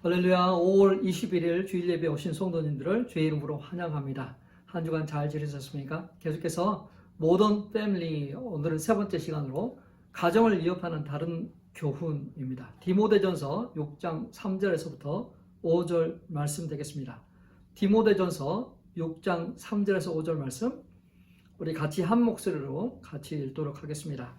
할렐루야. 5월 21일 주일 예배 오신 성도님들을 주의 이름으로 환영합니다. 한 주간 잘 지내셨습니까? 계속해서 모던 패밀리, 오늘은 세 번째 시간으로 가정을 위협하는 다른 교훈입니다. 디모데전서 6장 3절에서부터 5절 말씀 되겠습니다. 디모데전서 6장 3절에서 5절 말씀, 우리 같이 한 목소리로 같이 읽도록 하겠습니다.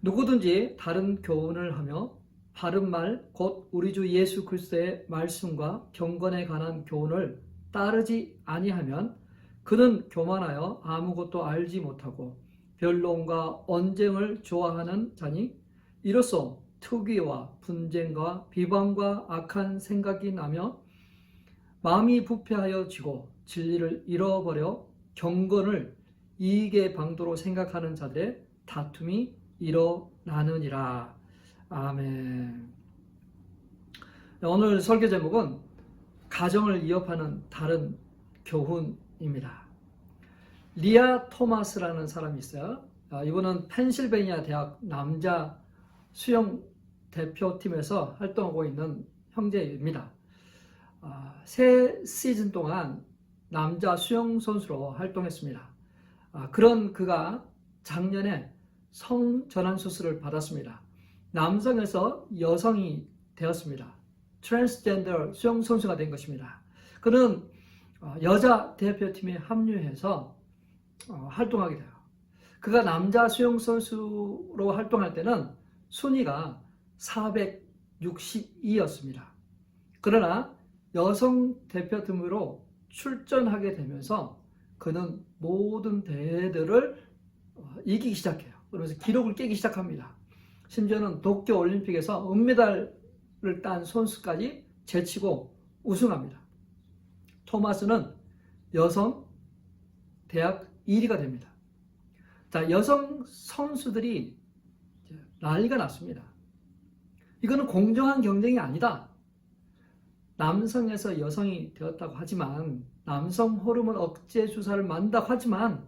누구든지 다른 교훈을 하며 바른 말, 곧 우리 주 예수 그리스도의 말씀과 경건에 관한 교훈을 따르지 아니하면 그는 교만하여 아무것도 알지 못하고 변론과 언쟁을 좋아하는 자니 이로써 투기와 분쟁과 비방과 악한 생각이 나며 마음이 부패하여 지고 진리를 잃어버려 경건을 이익의 방도로 생각하는 자들의 다툼이 일어나느니라. 아멘. 오늘 설교 제목은 가정을 위협하는 다른 교훈입니다. 리아 토마스라는 사람이 있어요. 이분은 펜실베니아 대학 남자 수영 대표팀에서 활동하고 있는 형제입니다. 세 시즌 동안 남자 수영 선수로 활동했습니다. 그런 그가 작년에 성전환 수술을 받았습니다. 남성에서 여성이 되었습니다. 트랜스젠더 수영 선수가 된 것입니다. 그는 여자 대표팀에 합류해서 활동하게 돼요. 그가 남자 수영 선수로 활동할 때는 순위가 462였습니다. 그러나 여성 대표팀으로 출전하게 되면서 그는 모든 대회들을 이기기 시작해요. 그러면서 기록을 깨기 시작합니다. 심지어는 도쿄 올림픽에서 은메달을 딴 선수까지 제치고 우승합니다. 토마스는 여성 대학 1위가 됩니다. 자, 여성 선수들이 난리가 났습니다. 이거는 공정한 경쟁이 아니다. 남성에서 여성이 되었다고 하지만, 남성 호르몬 억제 주사를 맞는다고 하지만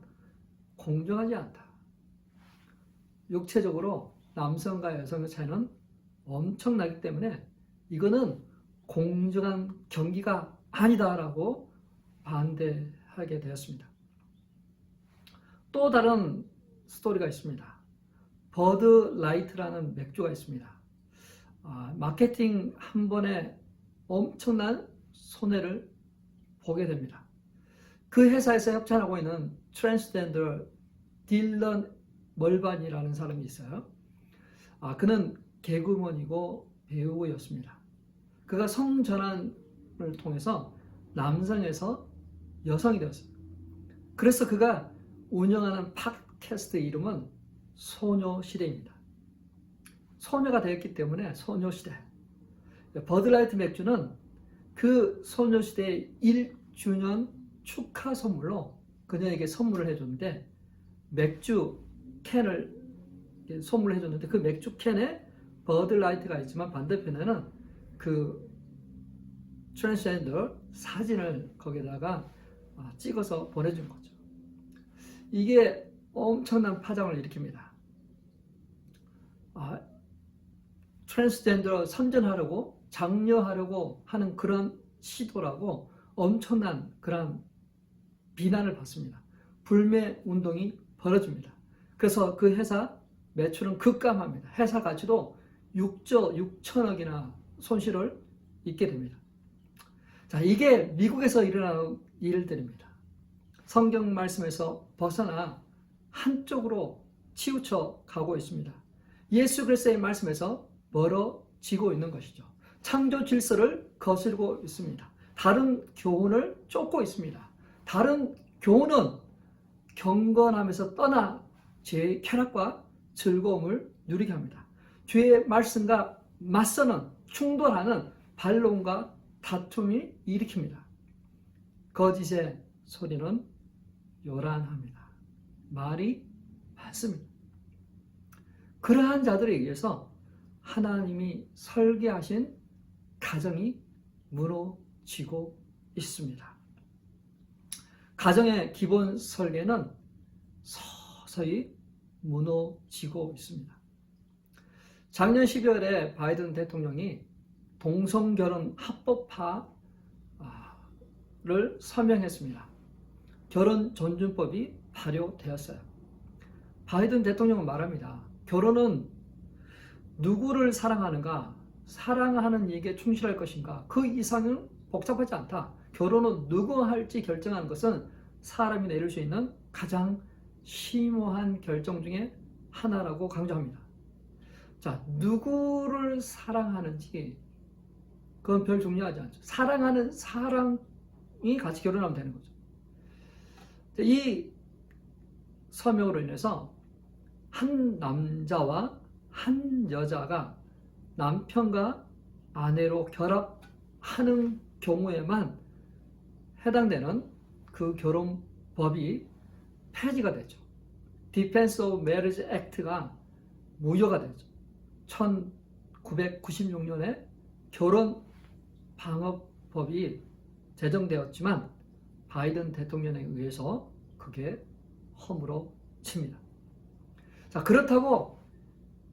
공정하지 않다. 육체적으로 남성과 여성의 차이는 엄청나기 때문에 이거는 공정한 경기가 아니다라고 반대하게 되었습니다. 또 다른 스토리가 있습니다. 버드라이트라는 맥주가 있습니다. 마케팅 한 번에 엄청난 손해를 보게 됩니다. 그 회사에서 협찬하고 있는 트랜스젠더 딜런 멀반이라는 사람이 있어요. 그는 개그우먼이고 배우였습니다. 그가 성전환을 통해서 남성에서 여성이 되었어요. 그래서 그가 운영하는 팟캐스트 이름은 소녀시대입니다. 소녀가 되었기 때문에 소녀시대. 버드라이트 맥주는 그 소녀시대 1주년 축하 선물로 그녀에게 선물을 해줬는데, 맥주 캔을 선물해 줬는데 그 맥주 캔에 버드라이트가 있지만 반대편에는 그 트랜스젠더 사진을 거기다가 찍어서 보내준 거죠. 이게 엄청난 파장을 일으킵니다. 트랜스젠더 선전하려고 장려하려고 하는 그런 시도라고 엄청난 그런 비난을 받습니다. 불매 운동이 벌어집니다. 그래서 그 회사 매출은 급감합니다. 회사 가치도 6조 6천억이나 손실을 입게 됩니다. 자, 이게 미국에서 일어나는 일들입니다. 성경 말씀에서 벗어나 한쪽으로 치우쳐 가고 있습니다. 예수 그리스도의 말씀에서 멀어지고 있는 것이죠. 창조 질서를 거스르고 있습니다. 다른 교훈을 쫓고 있습니다. 다른 교훈은 경건함에서 떠나 제 쾌락과 즐거움을 누리게 합니다. 주의 말씀과 맞서는, 충돌하는 반론과 다툼이 일으킵니다. 거짓의 소리는 요란합니다. 말이 많습니다. 그러한 자들에 의해서 하나님이 설계하신 가정이 무너지고 있습니다. 가정의 기본 설계는 서서히 무너지고 있습니다. 작년 12월에 바이든 대통령이 동성결혼 합법화를 서명했습니다. 결혼존중법이 발효되었어요. 바이든 대통령은 말합니다. 결혼은 누구를 사랑하는가, 사랑하는 이에게 충실할 것인가, 그 이상은 복잡하지 않다. 결혼은 누구 할지 결정하는 것은 사람이 내릴 수 있는 가장 심오한 결정 중에 하나라고 강조합니다. 자, 누구를 사랑하는지 그건 별 중요하지 않죠. 사랑하는 사람이 같이 결혼하면 되는 거죠. 이 서명으로 인해서 한 남자와 한 여자가 남편과 아내로 결합하는 경우에만 해당되는 그 결혼법이 폐지가 되죠. Defense of Marriage Act가 무효가 되죠. 1996년에 결혼 방어법이 제정되었지만 바이든 대통령에 의해서 그게 허물어집니다. 자, 그렇다고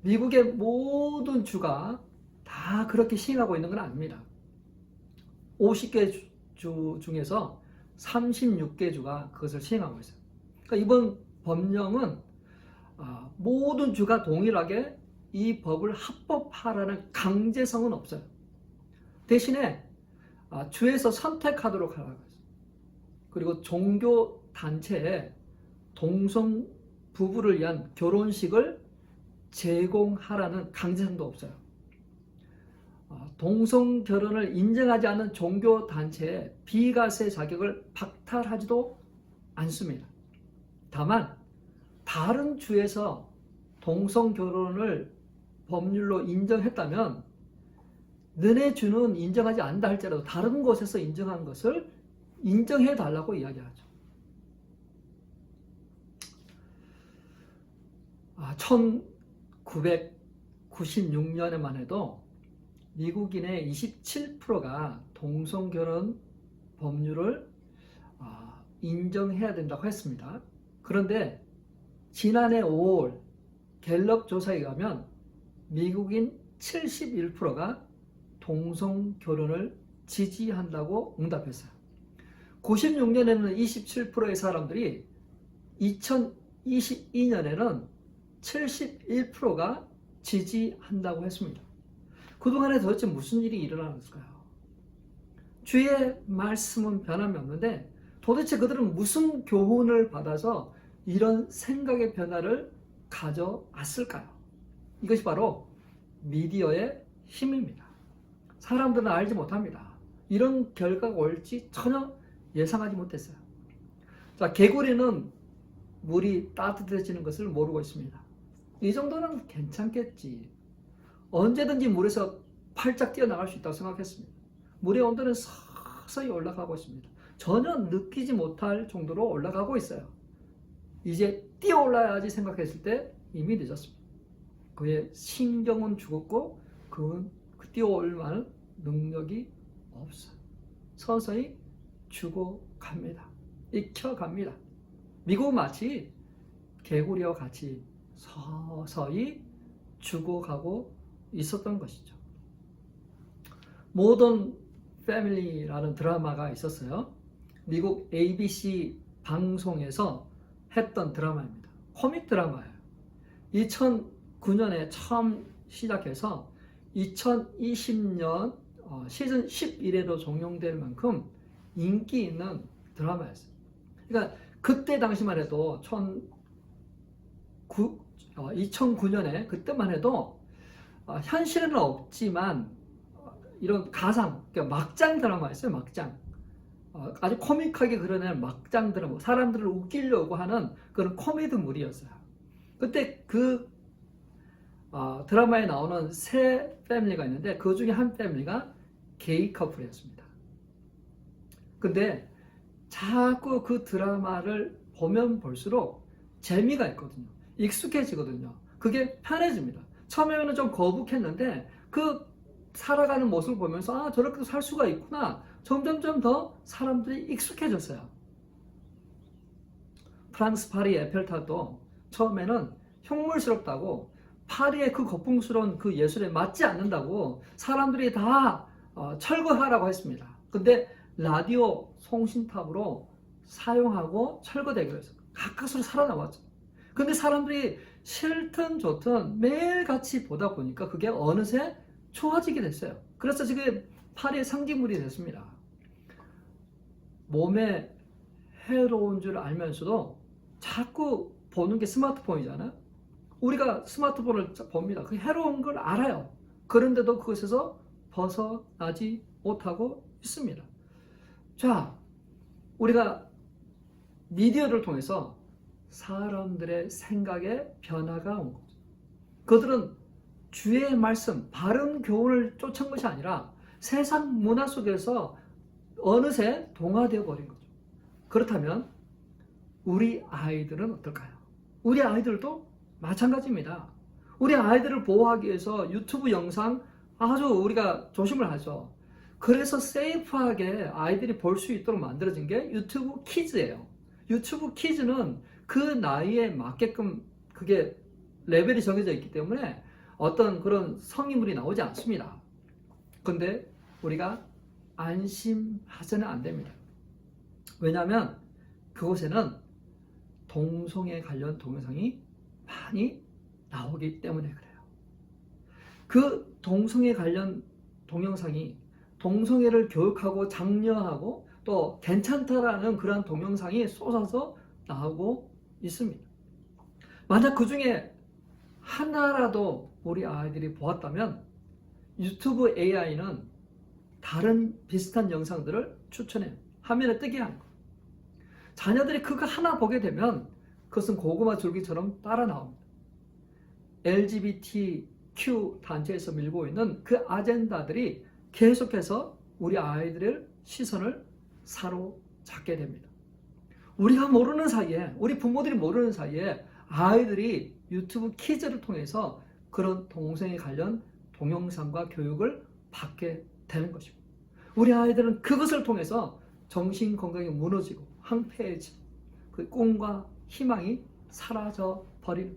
미국의 모든 주가 다 그렇게 시행하고 있는 건 아닙니다. 50개 주 중에서 36개 주가 그것을 시행하고 있어요. 그러니까 이번 법령은 모든 주가 동일하게 이 법을 합법화라는 강제성은 없어요. 대신에 주에서 선택하도록 하라고 했어요. 그리고 종교 단체에 동성 부부를 위한 결혼식을 제공하라는 강제성도 없어요. 동성 결혼을 인정하지 않는 종교 단체의 비과세 자격을 박탈하지도 않습니다. 다만 다른 주에서 동성 결혼을 법률로 인정했다면 너네 주는 인정하지 않는다 할지라도 다른 곳에서 인정한 것을 인정해 달라고 이야기하죠. 1996년에만 해도 미국인의 27%가 동성결혼 법률을 인정해야 된다고 했습니다. 그런데 지난해 5월 갤럽 조사에 의하면 미국인 71%가 동성결혼을 지지한다고 응답했어요. 96년에는 27%의 사람들이 2022년에는 71%가 지지한다고 했습니다. 그동안에 도대체 무슨 일이 일어났을까요? 주의 말씀은 변함이 없는데 도대체 그들은 무슨 교훈을 받아서 이런 생각의 변화를 가져왔을까요? 이것이 바로 미디어의 힘입니다. 사람들은 알지 못합니다. 이런 결과가 올지 전혀 예상하지 못했어요. 자, 개구리는 물이 따뜻해지는 것을 모르고 있습니다. 이 정도는 괜찮겠지. 언제든지 물에서 활짝 뛰어나갈 수 있다고 생각했습니다. 물의 온도는 서서히 올라가고 있습니다. 전혀 느끼지 못할 정도로 올라가고 있어요. 이제 뛰어올라야지 생각했을 때 이미 늦었습니다. 그의 신경은 죽었고 그 뛰어올 만한 능력이 없어요. 서서히 죽어갑니다. 익혀갑니다. 미국은 마치 개구리와 같이 서서히 죽어가고 있었던 것이죠. 모던 패밀리라는 드라마가 있었어요. 미국 ABC 방송에서 했던 드라마입니다. 코믹 드라마예요. 2009년에 처음 시작해서 2020년 시즌 11회로 종영될 만큼 인기 있는 드라마였어요. 그러니까 그때 당시만 해도 2009년에 그때만 해도 현실에는 없지만 이런 가상, 그러니까 막장 드라마였어요. 막장. 아주 코믹하게 그려낸 막장 드라마, 사람들을 웃기려고 하는 그런 코미디물이었어요. 그때 그 드라마에 나오는 세 패밀리가 있는데 그 중에 한 패밀리가 게이 커플이었습니다. 근데 자꾸 그 드라마를 보면 볼수록 재미가 있거든요. 익숙해지거든요. 그게 편해집니다. 처음에는 좀 거북했는데 그 살아가는 모습을 보면서 저렇게도 살 수가 있구나. 점점점 더 사람들이 익숙해졌어요. 프랑스 파리 에펠탑도 처음에는 흉물스럽다고 파리의 그 거풍스러운 그 예술에 맞지 않는다고 사람들이 다 철거하라고 했습니다. 근데 라디오 송신탑으로 사용하고 철거되기로 했어요. 가까스로 살아남았죠. 근데 사람들이 싫든 좋든 매일같이 보다 보니까 그게 어느새 좋아지게 됐어요. 그래서 지금 파리의 상징물이 됐습니다. 몸에 해로운 줄 알면서도 자꾸 보는 게 스마트폰이잖아요. 우리가 스마트폰을 봅니다. 그 해로운 걸 알아요. 그런데도 그것에서 벗어나지 못하고 있습니다. 자, 우리가 미디어를 통해서 사람들의 생각에 변화가 온 거죠. 그들은 주의 말씀, 바른 교훈을 쫓은 것이 아니라 세상 문화 속에서 어느새 동화되어 버린 거죠. 그렇다면 우리 아이들은 어떨까요? 우리 아이들도 마찬가지입니다. 우리 아이들을 보호하기 위해서 유튜브 영상 아주 우리가 조심을 하죠. 그래서 세이프하게 아이들이 볼 수 있도록 만들어진 게 유튜브 키즈예요. 유튜브 키즈는 그 나이에 맞게끔 그게 레벨이 정해져 있기 때문에 어떤 그런 성인물이 나오지 않습니다. 근데 우리가 안심하지는 안 됩니다. 왜냐하면 그곳에는 동성애 관련 동영상이 많이 나오기 때문에 그래요. 그 동성애 관련 동영상이 동성애를 교육하고 장려하고 또 괜찮다라는 그런 동영상이 쏟아서 나오고 있습니다. 만약 그 중에 하나라도 우리 아이들이 보았다면 유튜브 AI는 다른 비슷한 영상들을 추천해요. 화면에 뜨게 하는 거. 자녀들이 그거 하나 보게 되면 그것은 고구마 줄기처럼 따라 나옵니다. LGBTQ 단체에서 밀고 있는 그 아젠다들이 계속해서 우리 아이들의 시선을 사로잡게 됩니다. 우리가 모르는 사이에, 우리 부모들이 모르는 사이에 아이들이 유튜브 키즈를 통해서 그런 동성애 관련 동영상과 교육을 받게 되는 것입니다. 우리 아이들은 그것을 통해서 정신 건강이 무너지고 황폐해지고 그 꿈과 희망이 사라져 버리는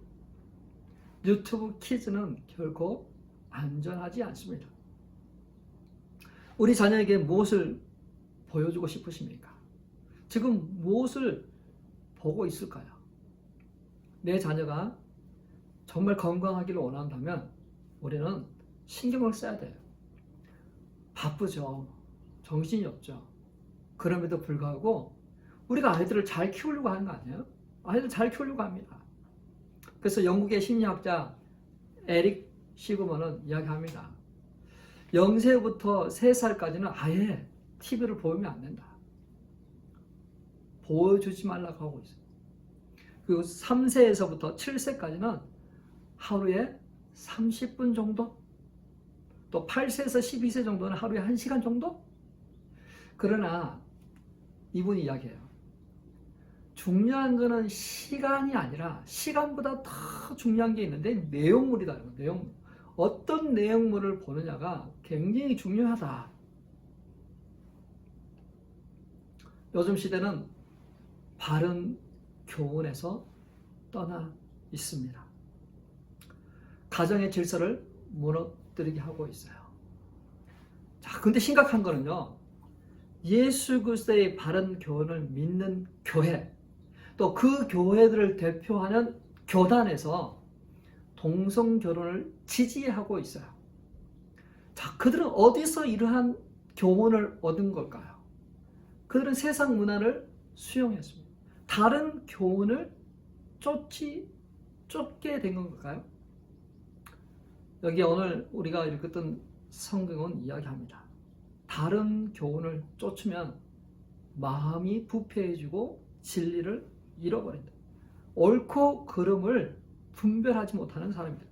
유튜브 키즈는 결코 안전하지 않습니다. 우리 자녀에게 무엇을 보여주고 싶으십니까? 지금 무엇을 보고 있을까요? 내 자녀가 정말 건강하기를 원한다면 우리는 신경을 써야 돼요. 바쁘죠. 정신이 없죠. 그럼에도 불구하고 우리가 아이들을 잘 키우려고 하는 거 아니에요? 아이들 잘 키우려고 합니다. 그래서 영국의 심리학자 에릭 시그먼은 이야기합니다. 0세부터 3살까지는 아예 TV를 보면 안 된다. 보여주지 말라고 하고 있어요. 그리고 3세에서부터 7세까지는 하루에 30분 정도, 또 8세에서 12세 정도는 하루에 1시간 정도? 그러나 이분이 이야기해요. 중요한 거는 시간이 아니라 시간보다 더 중요한 게 있는데 내용물이다. 내용물. 어떤 내용물을 보느냐가 굉장히 중요하다. 요즘 시대는 바른 교훈에서 떠나 있습니다. 가정의 질서를 무너뜨리게 하고 있어요. 자, 근데 심각한 거는요. 예수 그리스도의 바른 교훈을 믿는 교회, 또 그 교회들을 대표하는 교단에서 동성 결혼을 지지하고 있어요. 자, 그들은 어디서 이러한 교훈을 얻은 걸까요? 그들은 세상 문화를 수용했습니다. 다른 교훈을 쫓게 된 걸까요? 여기 오늘 우리가 읽었던 성경은 이야기합니다. 다른 교훈을 쫓으면 마음이 부패해지고 진리를 잃어버린다. 옳고 그름을 분별하지 못하는 사람입니다.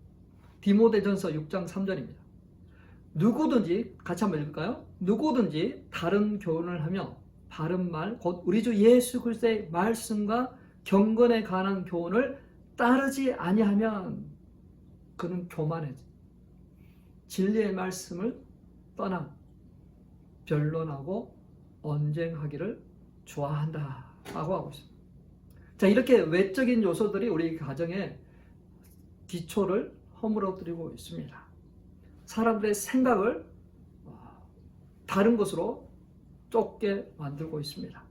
디모데전서 6장 3절입니다. 누구든지, 같이 한번 읽을까요? 누구든지 다른 교훈을 하며 바른 말, 곧 우리 주 예수 그리스도의 말씀과 경건에 관한 교훈을 따르지 아니하면 그는 교만해져 진리의 말씀을 떠나 변론하고 언쟁하기를 좋아한다 라고 하고 있습니다. 자, 이렇게 외적인 요소들이 우리 가정의 기초를 허물어뜨리고 있습니다. 사람들의 생각을 다른 것으로 쫓게 만들고 있습니다.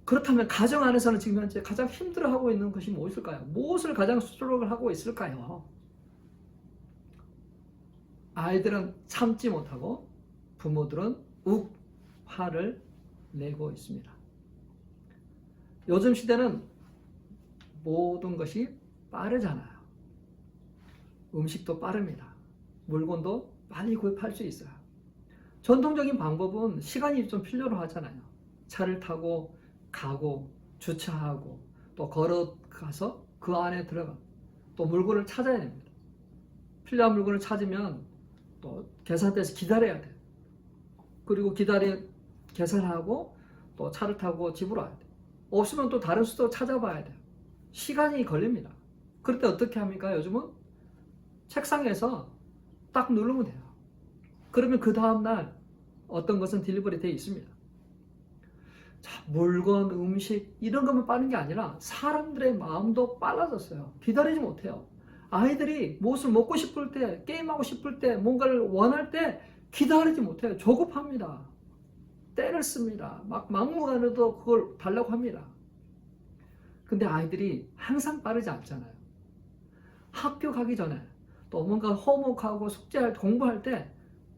그렇다면 가정 안에서는 지금 현재 가장 힘들어하고 있는 것이 무엇일까요? 무엇을 가장 수록을 하고 있을까요? 아이들은 참지 못하고 부모들은 욱 화를 내고 있습니다. 요즘 시대는 모든 것이 빠르잖아요. 음식도 빠릅니다. 물건도 빨리 구입할 수 있어요. 전통적인 방법은 시간이 좀 필요로 하잖아요. 차를 타고 가고 주차하고 또 걸어가서 그 안에 들어가 또 물건을 찾아야 됩니다. 필요한 물건을 찾으면 또 계산대에서 기다려야 돼요. 그리고 계산하고 또 차를 타고 집으로 와야 돼요. 없으면 또 다른 수도 찾아봐야 돼요. 시간이 걸립니다. 그럴 때 어떻게 합니까? 요즘은 책상에서 딱 누르면 돼요. 그러면 그 다음날 어떤 것은 딜리버리 되어 있습니다. 자, 물건, 음식 이런 것만 빠른 게 아니라 사람들의 마음도 빨라졌어요. 기다리지 못해요. 아이들이 무엇을 먹고 싶을 때, 게임하고 싶을 때, 뭔가를 원할 때 기다리지 못해요. 조급합니다. 때를 씁니다. 막 막무가내도 그걸 달라고 합니다. 근데 아이들이 항상 빠르지 않잖아요. 학교 가기 전에 또 뭔가 홈워크하고 숙제할 때, 공부할 때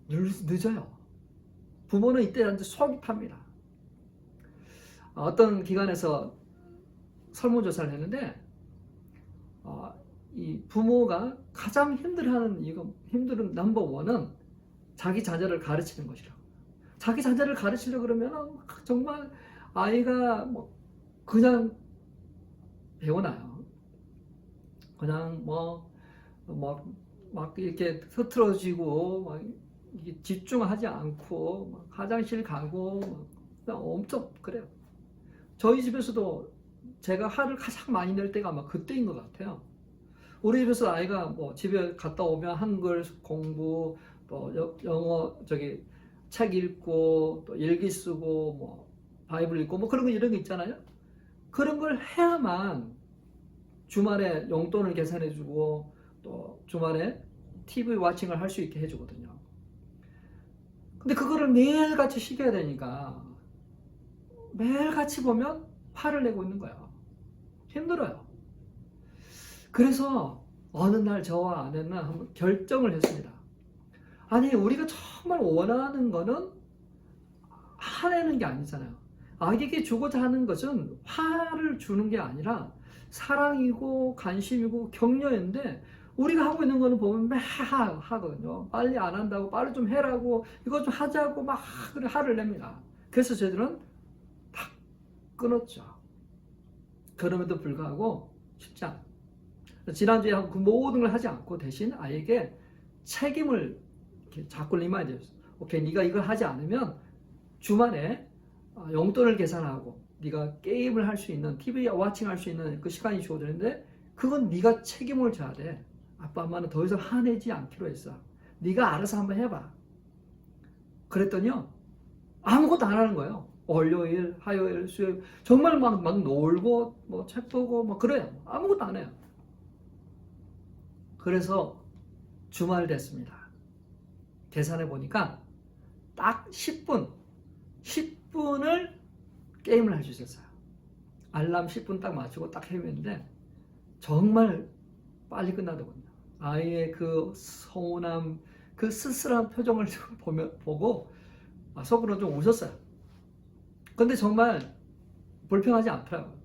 늦어요. 부모는 이때 완전 속이 탑니다. 어떤 기관에서 설문조사를 했는데 이 부모가 가장 힘든 넘버원은 자기 자녀를 가르치는 것이라고. 자기 자녀를 가르치려고 그러면 정말 아이가 뭐 그냥 배우나요? 그냥 막 이렇게 흐트러지고 막 집중하지 않고 막 화장실 가고 그냥 엄청 그래요. 저희 집에서도 제가 화를 가장 많이 낼 때가 아마 그때인 것 같아요. 우리 집에서 아이가 뭐 집에 갔다 오면 한글 공부, 또 영어 책 읽고, 또 일기 쓰고, 뭐 바이블 읽고, 뭐 그런 거 이런 거 있잖아요. 그런 걸 해야만 주말에 용돈을 계산해주고, 또 주말에 TV 와칭을 할 수 있게 해주거든요. 근데 그거를 매일같이 시켜야 되니까 매일같이 보면 화를 내고 있는 거예요. 힘들어요. 그래서 어느 날 저와 아내는 한번 결정을 했습니다. 아니, 우리가 정말 원하는 거는 화내는 게 아니잖아요. 아이에게 주고자 하는 것은 화를 주는 게 아니라 사랑이고 관심이고 격려인데, 우리가 하고 있는 거는 보면 매 하거든요. 빨리 안 한다고, 빨리 좀 해라고, 이거 좀 하자고 막 화를 냅니다. 그래서 저희들은 딱 끊었죠. 그럼에도 불구하고 쉽지 않아요. 지난주에 그 모든 걸 하지 않고 대신 아이에게 책임을 이렇게 자꾸 리마인드 했어요. 오케이, 네가 이걸 하지 않으면 주말에 용돈을 계산하고 네가 게임을 할 수 있는, TV 와칭할 수 있는 그 시간이 주어지는데 그건 네가 책임을 져야 돼. 아빠 엄마는 더 이상 화내지 않기로 했어. 네가 알아서 한번 해봐. 그랬더니요, 아무것도 안 하는 거예요. 월요일, 화요일, 수요일 정말 막 놀고 뭐 책 보고 뭐 그래요. 아무것도 안 해요. 그래서 주말 됐습니다. 계산해 보니까 딱 10분을 게임을 할 수 있었어요. 알람 10분 딱 맞추고 딱 해봤는데 정말 빨리 끝나더군요. 아이의 그 서운함, 그 쓸쓸한 표정을 보고 속으로 좀 웃었어요. 근데 정말 불편하지 않더라고요.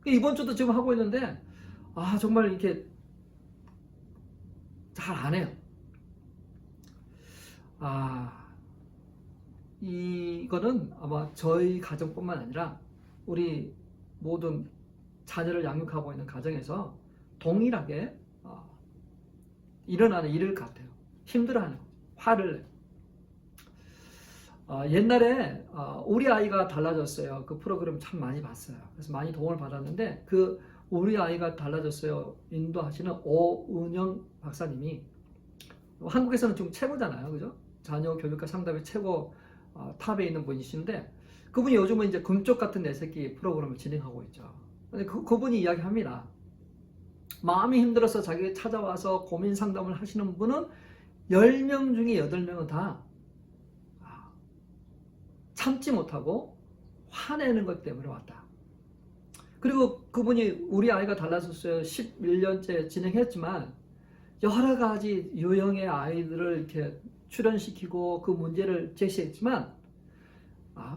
이번 주도 지금 하고 있는데 정말 이렇게 잘 안 해요. 이거는 아마 저희 가정뿐만 아니라 우리 모든 자녀를 양육하고 있는 가정에서 동일하게 일어나는 일일 같아요. 힘들어하는 거죠. 화를 내요. 옛날에 우리 아이가 달라졌어요. 그 프로그램 참 많이 봤어요. 그래서 많이 도움을 받았는데 그 우리 아이가 달라졌어요 인도하시는 오은영 박사님이 한국에서는 좀 최고잖아요, 그죠? 자녀 교육과 상담의 최고 탑에 있는 분이신데 그분이 요즘은 이제 금쪽 같은 내 새끼 프로그램을 진행하고 있죠. 근데 그분이 이야기합니다. 마음이 힘들어서 자기가 찾아와서 고민 상담을 하시는 분은 10명 중에 8명은 다 참지 못하고 화내는 것 때문에 왔다. 그리고 그분이 우리 아이가 달라졌어요. 11년째 진행했지만 여러 가지 유형의 아이들을 이렇게 출연시키고 그 문제를 제시했지만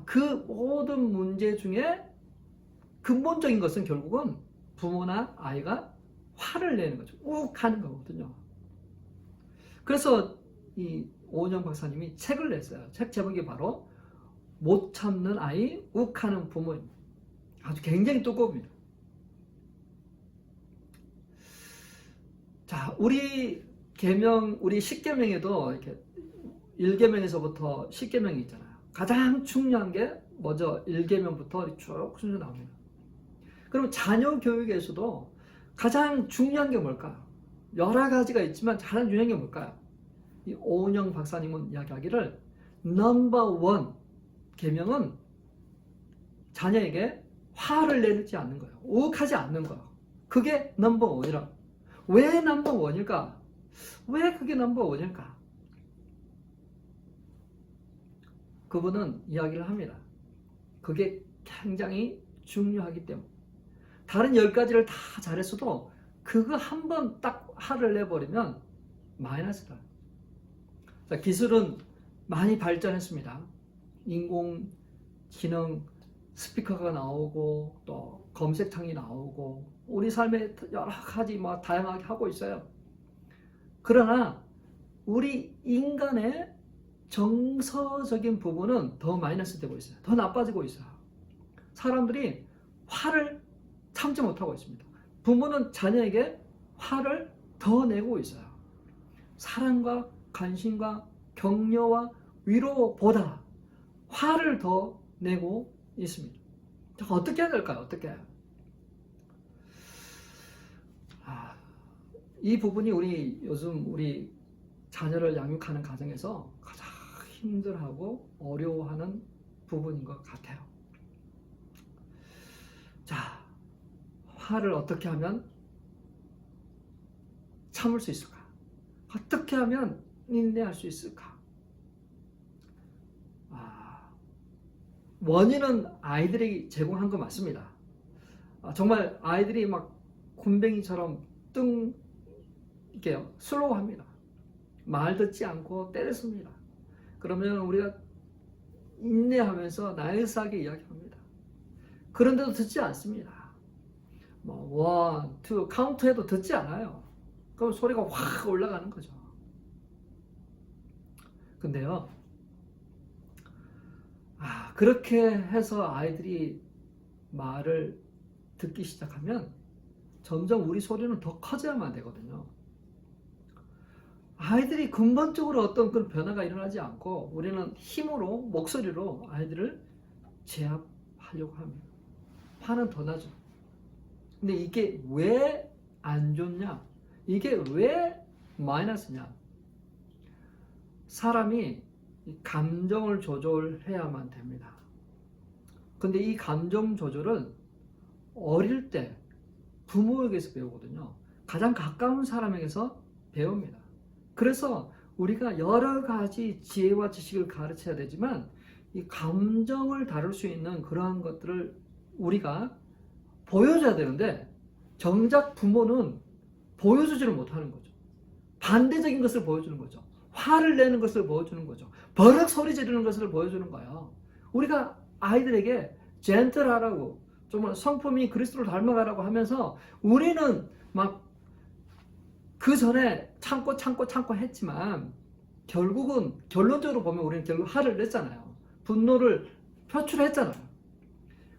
그 모든 문제 중에 근본적인 것은 결국은 부모나 아이가 화를 내는 거죠. 욱하는 거거든요. 그래서 이 오은영 박사님이 책을 냈어요. 책 제목이 바로 못 참는 아이, 욱하는 부모입니다. 아주 굉장히 두꺼웁니다. 자, 우리 계명, 우리 10계명에도 이렇게 1계명에서부터 10계명이 있잖아요. 가장 중요한 게 먼저 1계명부터 쭉 순서 나옵니다. 그럼 자녀 교육에서도 가장 중요한 게 뭘까? 여러 가지가 있지만 가장 중요한 게 뭘까요? 이 오은영 박사님은 이야기하기를 넘버 1 계명은 자녀에게 화를 내지 않는 거예요. 욱하지 않는 거예요. 그게 넘버 1이라고. 왜 넘버 1일까? 왜 그게 넘버 1일까? 그분은 이야기를 합니다. 그게 굉장히 중요하기 때문에. 다른 10가지를 다 잘했어도 그거 한 번 딱 화를 내버리면 마이너스다. 자, 기술은 많이 발전했습니다. 인공지능 스피커가 나오고 또 검색창이 나오고 우리 삶에 여러 가지 뭐 다양하게 하고 있어요. 그러나 우리 인간의 정서적인 부분은 더 마이너스 되고 있어요. 더 나빠지고 있어요. 사람들이 화를 참지 못하고 있습니다. 부모는 자녀에게 화를 더 내고 있어요. 사랑과 관심과 격려와 위로보다 화를 더 내고 있습니다. 어떻게 해야 될까요? 어떻게? 이 부분이 요즘 우리 자녀를 양육하는 가정에서 가장 힘들어하고 어려워하는 부분인 것 같아요. 자, 화를 어떻게 하면 참을 수 있을까? 어떻게 하면 인내할 수 있을까? 원인은 아이들이 제공한 거 맞습니다. 정말 아이들이 막 굼벵이처럼 이렇게 슬로우합니다. 말 듣지 않고 때렸습니다. 그러면 우리가 인내하면서 나이스하게 이야기합니다. 그런데도 듣지 않습니다. 뭐 1, 2 카운트해도 듣지 않아요. 그럼 소리가 확 올라가는 거죠. 근데요, 그렇게 해서 아이들이 말을 듣기 시작하면 점점 우리 소리는 더 커져야만 되거든요. 아이들이 근본적으로 어떤 그런 변화가 일어나지 않고 우리는 힘으로, 목소리로 아이들을 제압하려고 합니다. 화는 더 나죠. 근데 이게 왜 안 좋냐? 이게 왜 마이너스냐? 사람이 감정을 조절해야만 됩니다. 근데 이 감정 조절은 어릴 때 부모에게서 배우거든요. 가장 가까운 사람에게서 배웁니다. 그래서 우리가 여러 가지 지혜와 지식을 가르쳐야 되지만 이 감정을 다룰 수 있는 그러한 것들을 우리가 보여줘야 되는데 정작 부모는 보여주지를 못하는 거죠. 반대적인 것을 보여주는 거죠. 화를 내는 것을 보여주는 거죠. 버럭 소리 지르는 것을 보여주는 거예요. 우리가 아이들에게 젠틀하라고, 정말 성품이 그리스도를 닮아가라고 하면서 우리는 막 그 전에 참고 했지만 결국은 결론적으로 보면 우리는 결국 화를 냈잖아요. 분노를 표출했잖아요.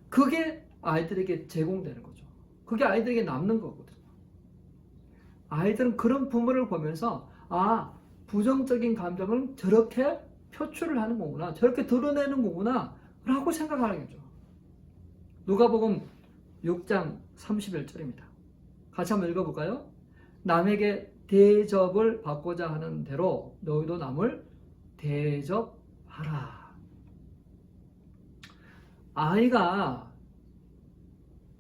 그게 아이들에게 제공되는 거죠. 그게 아이들에게 남는 거거든요. 아이들은 그런 부모를 보면서 부정적인 감정을 저렇게 표출을 하는 거구나, 저렇게 드러내는 거구나 라고 생각하는 거죠. 누가복음 6장 31절입니다. 같이 한번 읽어볼까요? 남에게 대접을 받고자 하는 대로 너희도 남을 대접하라. 아이가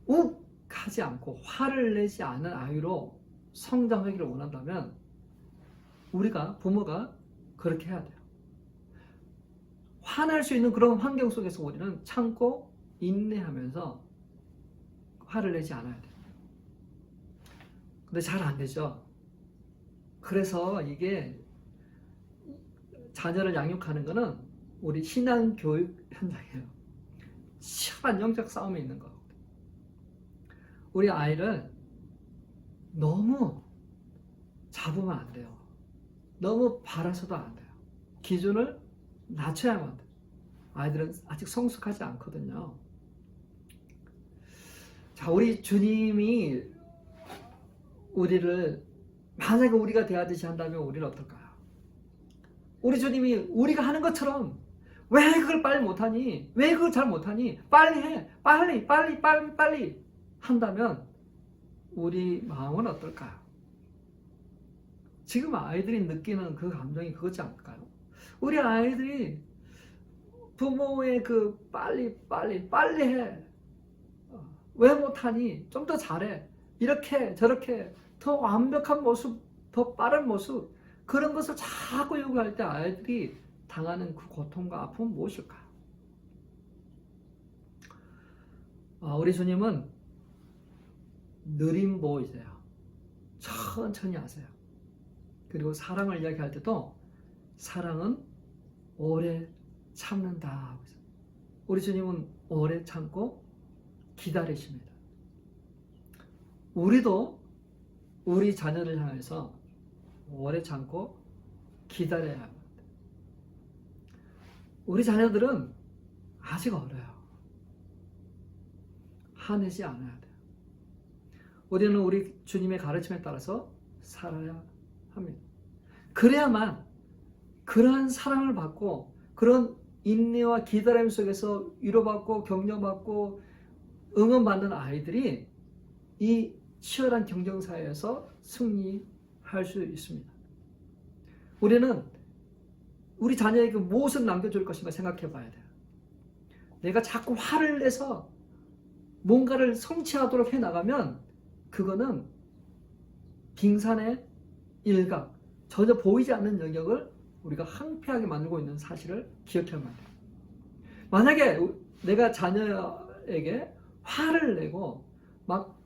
욱하지 하지 않고 화를 내지 않은 아이로 성장하기를 원한다면 우리가 부모가 그렇게 해야 돼요. 화날 수 있는 그런 환경 속에서 우리는 참고 인내하면서 화를 내지 않아야 돼요. 근데 잘 안 되죠. 그래서 이게 자녀를 양육하는 거는 우리 신앙 교육 현장이에요. 치열한 영적 싸움이 있는 거. 우리 아이를 너무 잡으면 안 돼요. 너무 바라서도 안 돼요. 기준을 낮춰야만 돼요. 아이들은 아직 성숙하지 않거든요. 자, 우리 주님이 우리를 만약에 우리가 대하듯이 한다면 우리는 어떨까요? 우리 주님이 우리가 하는 것처럼 왜 그걸 빨리 못하니? 왜 그걸 잘 못하니? 빨리 해! 빨리 한다면 우리 마음은 어떨까요? 지금 아이들이 느끼는 그 감정이 그거지 않을까요? 우리 아이들이 부모의 그 빨리 해! 왜 못하니? 좀 더 잘해! 이렇게 저렇게 더 완벽한 모습, 더 빠른 모습, 그런 것을 자꾸 요구할 때 아이들이 당하는 그 고통과 아픔은 무엇일까요? 우리 주님은 느린 보이세요. 천천히 하세요. 그리고 사랑을 이야기할 때도 사랑은 오래 참는다. 우리 주님은 오래 참고 기다리십니다. 우리도 우리 자녀를 향해서 오래 참고 기다려야 합니다. 우리 자녀들은 아직 어려요. 화내지 않아야 돼요. 우리는 우리 주님의 가르침에 따라서 살아야 합니다. 그래야만 그러한 사랑을 받고 그런 인내와 기다림 속에서 위로받고 격려받고 응원받는 아이들이 이 치열한 경쟁사회에서 승리할 수 있습니다. 우리는 우리 자녀에게 무엇을 남겨줄 것인가 생각해 봐야 돼요. 내가 자꾸 화를 내서 뭔가를 성취하도록 해나가면 그거는 빙산의 일각, 전혀 보이지 않는 영역을 우리가 항폐하게 만들고 있는 사실을 기억해야만 돼요. 만약에 내가 자녀에게 화를 내고 막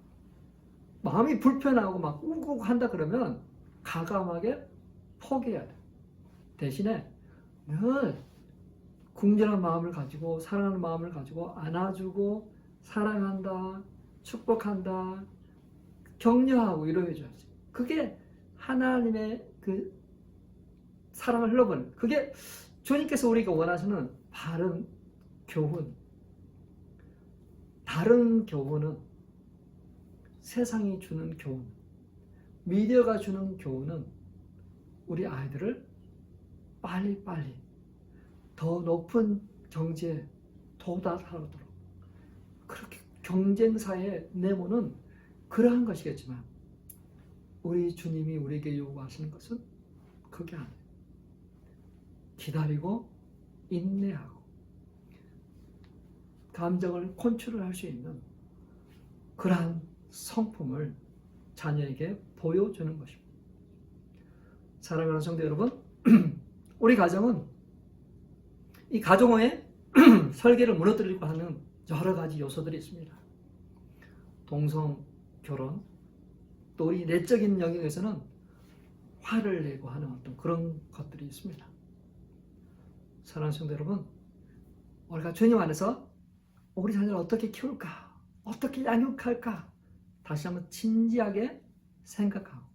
마음이 불편하고 막 우고 한다 그러면 가감하게 포기해야 돼요. 대신에 늘 궁전한 마음을 가지고 사랑하는 마음을 가지고 안아주고 사랑한다, 축복한다, 격려하고 위로해줘야지. 그게 하나님의 그 사랑을 흘러보는, 그게 주님께서 우리가 원하시는 바른 교훈. 다른 교훈은, 세상이 주는 교훈, 미디어가 주는 교훈은 우리 아이들을 빨리빨리 더 높은 경지에 도달하도록, 그렇게 경쟁사에 내모는 그러한 것이겠지만 우리 주님이 우리에게 요구하시는 것은 그게 아니에요. 기다리고 인내하고 감정을 컨트롤할 수 있는 그러한 성품을 자녀에게 보여주는 것입니다. 사랑하는 성도 여러분, 우리 가정은 이 가정의 설계를 무너뜨리려고 하는 여러 가지 요소들이 있습니다. 동성 결혼, 또 우리 내적인 영역에서는 화를 내고 하는 어떤 그런 것들이 있습니다. 사랑하는 성도 여러분, 우리가 주님 안에서 우리 자녀를 어떻게 키울까, 어떻게 양육할까, 다시 한번 진지하게 생각하고,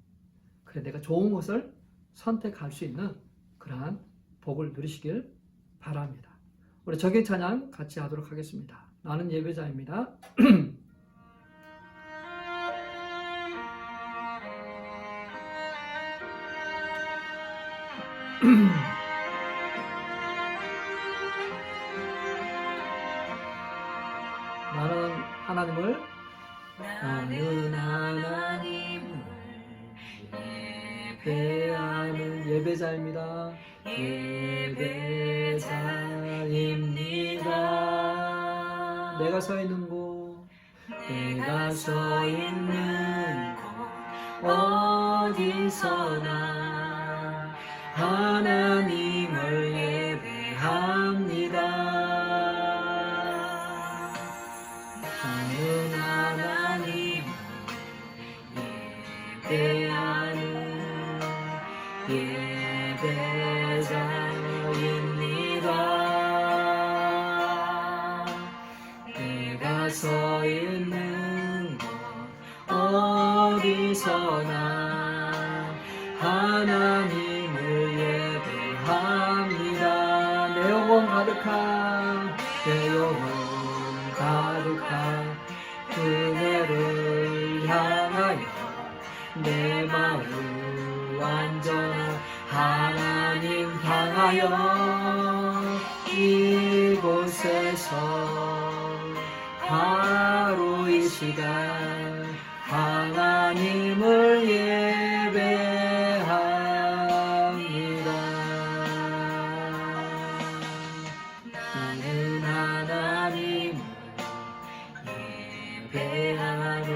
그래 내가 좋은 것을 선택할 수 있는 그러한 복을 누리시길 바랍니다. 우리 적용 찬양 같이 하도록 하겠습니다. 나는 예배자입니다. 나는 하나님을 예배하는 예배자입니다. 예배자입니다. 내가 서 있는 곳 내가 서 있는 곳 어디서나 하나님을 예배합니다. 나는 하나님을 예배하는 예배자입니다. 내가 서 있는 곳 어디서나 하나님을 예배합니다. 내 영혼 가득한 은혜를 향하여 내 마음 완전한 하나님 향하여 이곳에서 바로 이 시간 하나님을 예배합니다. 나는 하나님을 예배하는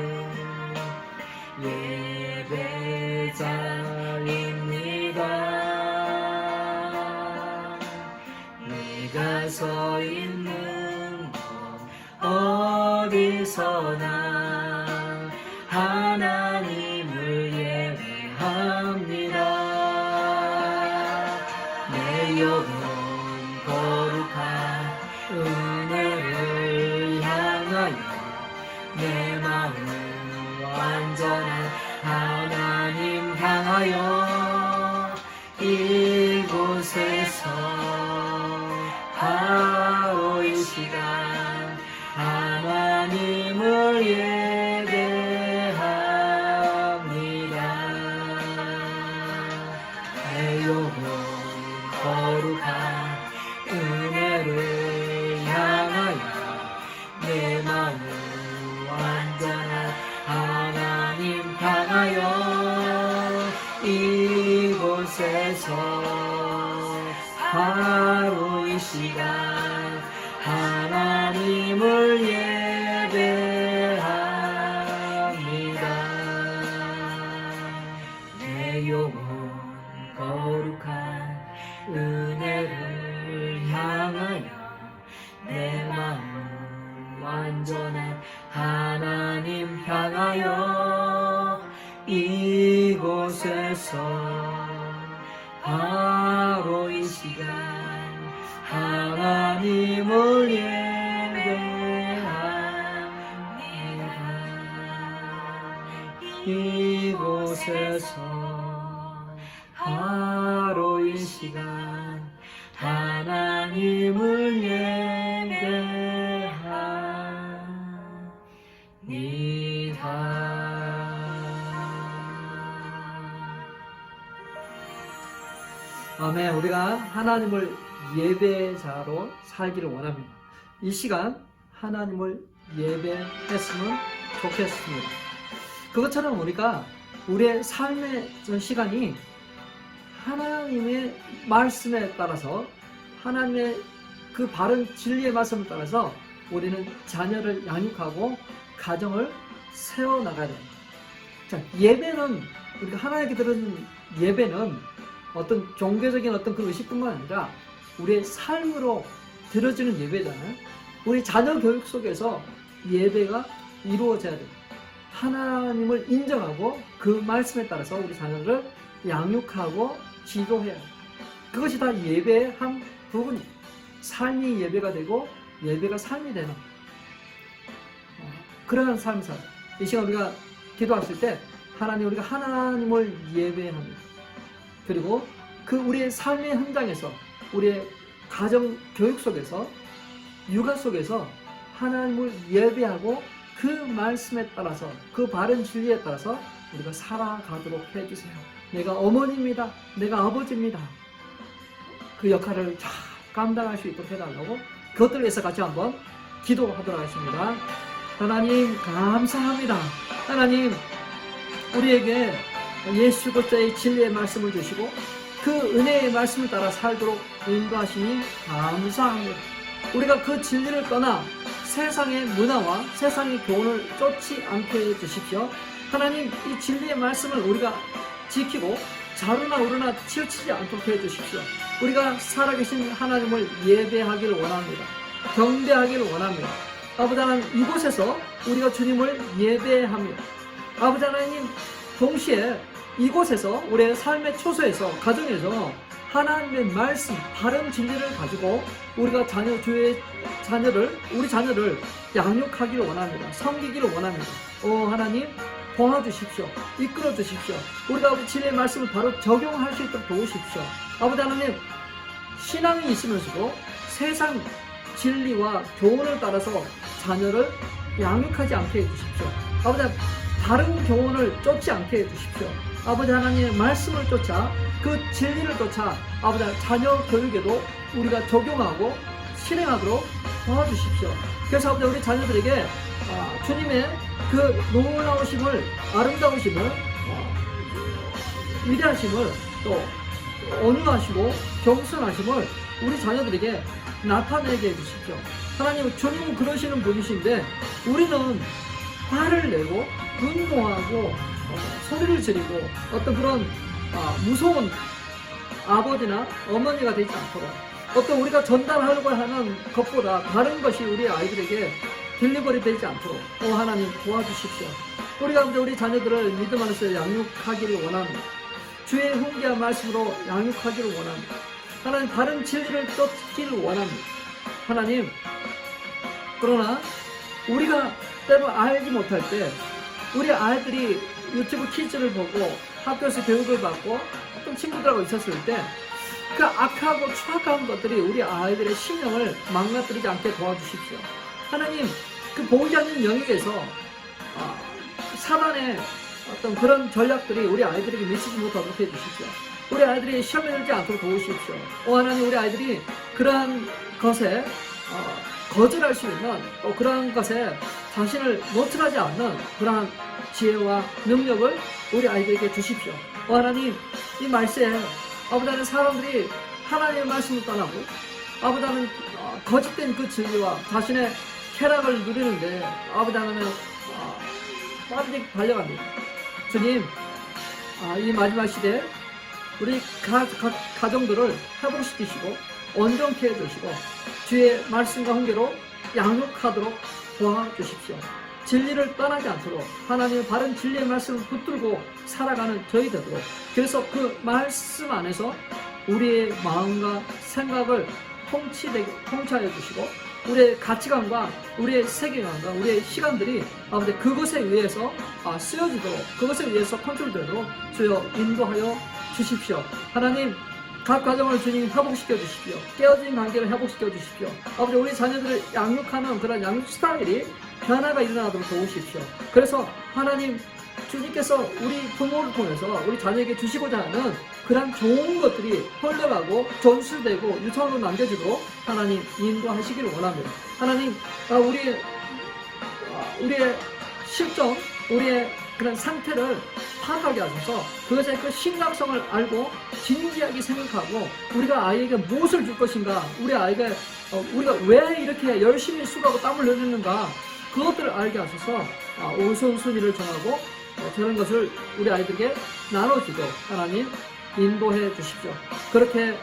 예배자입니다. 내가 서 있는 곳 어디서나 하나님을 예배합니다. 내 영혼 거룩한 은혜를 향하여 내 마음 완전한 하나님 향하여 이곳에서 바로 이 시간 하나님을 예배합니다. 내 영혼 거룩한 은혜를 향하여 내 마음 완전한 하나님 향하여 이곳에서 바로 이 시간 하나님을 예배합니다. 내 영혼 거룩한 은혜를 향하여 내 마음 완전한 하나님 향하여 이곳에서 바로 이 시간 하나님을 예배합니다. 이곳에서 바로 이 시간 하나님을 예배합니다. 아멘. 우리가 하나님을 예배자로 살기를 원합니다. 이 시간 하나님을 예배했으면 좋겠습니다. 그것처럼 우리가 우리의 삶의 시간이 하나님의 말씀에 따라서 하나님의 그 바른 진리의 말씀을 따라서 우리는 자녀를 양육하고 가정을 세워나가야 됩니다. 자, 예배는 우리가 하나님께 드리는 예배는 어떤 종교적인 어떤 그 의식뿐만 아니라 우리의 삶으로 드려지는 예배잖아요. 우리 자녀 교육 속에서 예배가 이루어져야 됩니다. 하나님을 인정하고 그 말씀에 따라서 우리 자녀를 양육하고 지도해야 합니다. 그것이 다 예배의 한 부분입니다. 삶이 예배가 되고 예배가 삶이 되는 그러한 삶을 살아요. 이 시간 우리가 기도했을 때 하나님, 우리가 하나님을 예배합니다. 그리고 그 우리의 삶의 현장에서 우리의 가정 교육 속에서 육아 속에서 하나님을 예배하고 그 말씀에 따라서 그 바른 진리에 따라서 우리가 살아가도록 해주세요. 내가 어머니입니다. 내가 아버지입니다. 그 역할을 잘 감당할 수 있도록 해달라고 그것들을 위해서 같이 한번 기도하도록 하겠습니다. 하나님 감사합니다. 하나님 우리에게 예수 그리스도의 진리의 말씀을 주시고 그 은혜의 말씀을 따라 살도록 인도하시니 감사합니다. 우리가 그 진리를 떠나 세상의 문화와 세상의 교훈을 쫓지 않게 해주십시오. 하나님, 이 진리의 말씀을 우리가 지키고 자루나 우루나 치우치지 않도록 해주십시오. 우리가 살아계신 하나님을 예배하기를 원합니다. 경배하기를 원합니다. 아버지 하나님, 이곳에서 우리가 주님을 예배합니다. 아버지 하나님, 동시에 이곳에서 우리의 삶의 초소에서, 가정에서 하나님의 말씀, 바른 진리를 가지고 우리가 우리 자녀를 양육하기를 원합니다. 섬기기를 원합니다. 하나님, 도와주십시오. 이끌어 주십시오. 우리가 아버지 진리의 말씀을 바로 적용할 수 있도록 도우십시오. 아버지 하나님, 신앙이 있으면서도 세상 진리와 교훈을 따라서 자녀를 양육하지 않게 해주십시오. 아버지 하나님, 다른 교훈을 쫓지 않게 해주십시오. 아버지 하나님의 말씀을 쫓아, 그 진리를 쫓아 아버지 하나님, 자녀 교육에도 우리가 적용하고 실행하도록 도와주십시오. 그래서 아버지 우리 자녀들에게 주님의 그 놀라우심을, 아름다우심을, 위대하심을, 또 온유하시고 겸손하심을 우리 자녀들에게 나타내게 해주십시오. 하나님, 주님은 그러시는 분이신데 우리는 화를 내고 분노하고 소리를 지르고 어떤 그런 무서운 아버지나 어머니가 되지 않도록, 어떤 우리가 전달하려고 하는 것보다 다른 것이 우리 아이들에게 딜리버리 되지 않도록 하나님 도와주십시오. 우리가 우리 자녀들을 믿음 안에서 양육하기를 원합니다. 주의 훈계한 말씀으로 양육하기를 원합니다. 하나님, 바른 진리를 쫓기를 원합니다. 하나님, 그러나 우리가 때로 알지 못할 때 우리 아이들이 유튜브 키즈를 보고 학교에서 교육을 받고 어떤 친구들하고 있었을 때 그 악하고 추악한 것들이 우리 아이들의 신령을 망가뜨리지 않게 도와주십시오. 하나님, 그 보이지 않는 영역에서 사단의 어떤 그런 전략들이 우리 아이들에게 미치지 못하도록 해주십시오. 우리 아이들이 시험에 들지 않도록 도우십시오. 하나님, 우리 아이들이 그러한 것에 거절할 수 있는, 또 그러한 것에 자신을 노출하지 않는 그러한 지혜와 능력을 우리 아이들에게 주십시오. 하나님, 이 말씀에 아버지 하나님, 사람들이 하나님의 말씀을 떠나고 아버지 하나님 거짓된 그 진리와 자신의 쾌락을 누리는데 아버지 하나님 빠르게 달려갑니다. 주님, 이 마지막 시대에 우리 가정들을 회복시키시고 온전케 해주시고 주의 말씀과 훈계로 양육하도록 도와주십시오. 진리를 떠나지 않도록 하나님의 바른 진리의 말씀을 붙들고 살아가는 저희 되도록, 그래서 그 말씀 안에서 우리의 마음과 생각을 통치하여 주시고 우리의 가치관과 우리의 세계관과 우리의 시간들이 아버지 그것에 의해서 쓰여지도록, 그것에 의해서 컨트롤되도록 주여 인도하여 주십시오. 하나님, 각 가정을 주님 회복시켜 주십시오. 깨어진 관계를 회복시켜 주십시오. 아버지, 우리 자녀들을 양육하는 그런 양육 스타일이 변화가 일어나도록 도우십시오. 그래서 하나님, 주님께서 우리 부모를 통해서 우리 자녀에게 주시고자 하는 그런 좋은 것들이 흘러가고 전수되고 유산으로 남겨지도록 하나님 인도하시기를 원합니다. 하나님, 우리의 실정, 우리의 그런 상태를 파악하게 하셔서 그것의 그 심각성을 알고 진지하게 생각하고 우리가 아이에게 무엇을 줄 것인가, 우리가 왜 이렇게 열심히 수고하고 땀을 흘리는가, 그것들을 알게 하셔서 우선순위를 정하고 저런 것을 우리 아이들에게 나눠주고 하나님 인도해 주십시오. 그렇게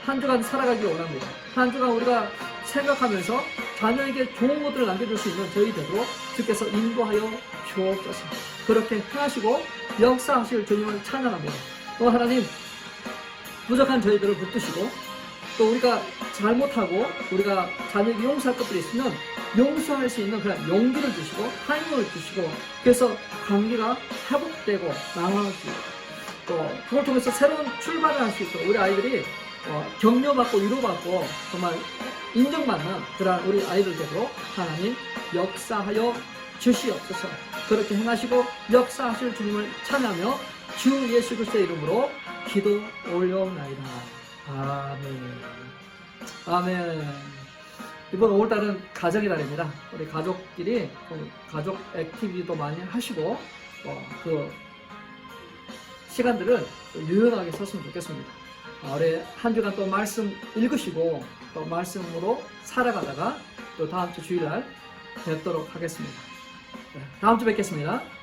한 주간 살아가기를 원합니다. 한 주간 우리가 생각하면서 자녀에게 좋은 것들을 남겨줄 수 있는 저희 되도록 주께서 인도하여 주옵소서. 그렇게 행하시고 역사하실 주님을 찬양합니다. 또 하나님, 부족한 저희들을 붙드시고 또 우리가 잘못하고 우리가 자녀에게 용서할 것들이 있으면 용서할 수 있는 그런 용기를 주시고 타이밍을 주시고, 그래서 관계가 회복되고 나아지고 또 그걸 통해서 새로운 출발을 할 수 있도록 우리 아이들이 격려받고 위로받고 정말 인정받는 그런 우리 아이들 되도록 하나님 역사하여 주시옵소서. 그렇게 행하시고 역사하실 주님을 찬양하며 주 예수 그리스도의 이름으로 기도 올려옵나이다. 아멘. 아멘. 이번 5월달은 가정의 달입니다. 우리 가족끼리 가족 액티비티도 많이 하시고 그 시간들을 유연하게 썼으면 좋겠습니다. 우리 한 주간 또 말씀 읽으시고 또 말씀으로 살아가다가 또 다음 주 주일날 뵙도록 하겠습니다. 네, 다음 주 뵙겠습니다.